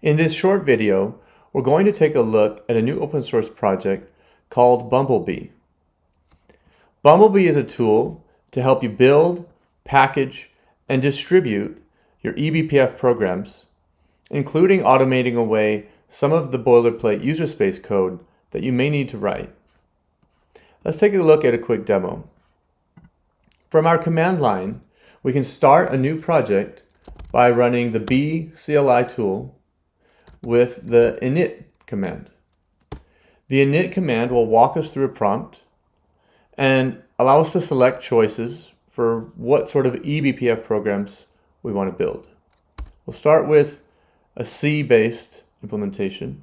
In this short video, we're going to take a look at a new open source project called Bumblebee. Bumblebee is a tool to help you build, package, and distribute your eBPF programs, including automating away some of the boilerplate user space code that you may need to write. Let's take a look at a quick demo. From our command line, we can start a new project by running the B CLI tool with the init command. The init command will walk us through a prompt and allow us to select choices for what sort of eBPF programs we want to build. We'll start with a C-based implementation.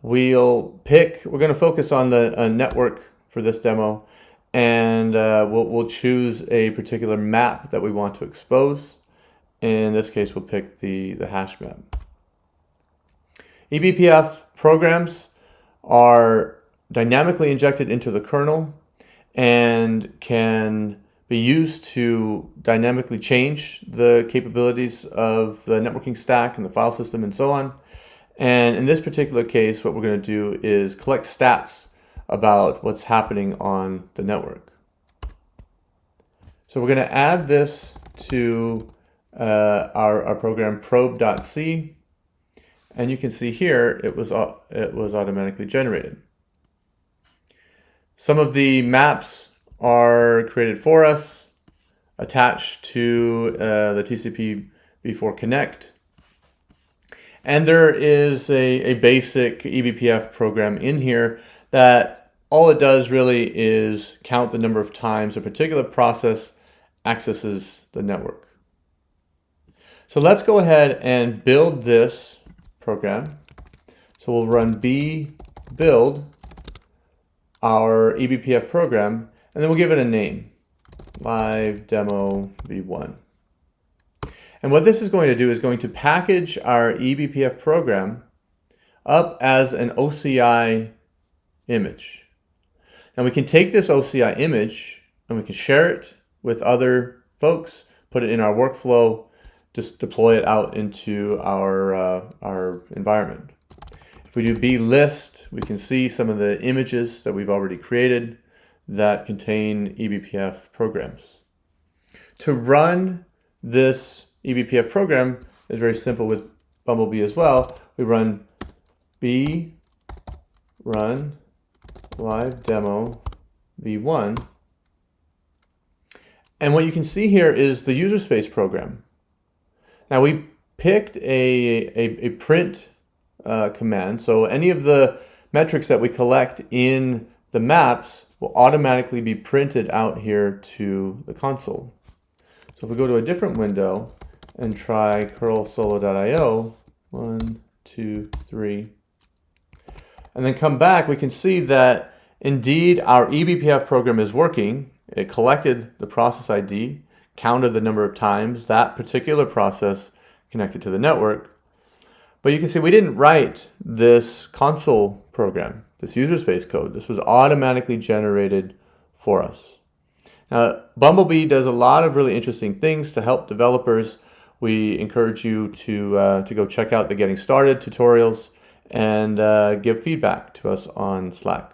We're going to focus on the network for this demo, and we'll choose a particular map that we want to expose. In this case, we'll pick the hash map. eBPF programs are dynamically injected into the kernel and can be used to dynamically change the capabilities of the networking stack and the file system and so on. And in this particular case, what we're going to do is collect stats about what's happening on the network. So we're going to add this to our program probe.c, and you can see here it was automatically generated. Some of the maps are created for us, attached to the TCP v4 connect. And there is a basic eBPF program in here that all it does really is count the number of times a particular process accesses the network. So let's go ahead and build this program. So we'll run b build our eBPF program, and then we'll give it a name, live demo v1. And what this is going to do is going to package our eBPF program up as an OCI image. Now we can take this OCI image and we can share it with other folks, put it in our workflow, just deploy it out into our environment. If we do blist, we can see some of the images that we've already created that contain eBPF programs. To run this eBPF program is very simple with Bumblebee as well. We run b run live demo v1, and what you can see here is the user space program. Now we picked a print command, so any of the metrics that we collect in the maps will automatically be printed out here to the console. So if we go to a different window and try curl solo.io, 1, 2, 3, and then come back, we can see that indeed our eBPF program is working. It collected the process ID, counted the number of times that particular process connected to the network. But you can see we didn't write this console program, this user space code. This was automatically generated for us. Now, Bumblebee does a lot of really interesting things to help developers. We encourage you to go check out the Getting Started tutorials and give feedback to us on Slack.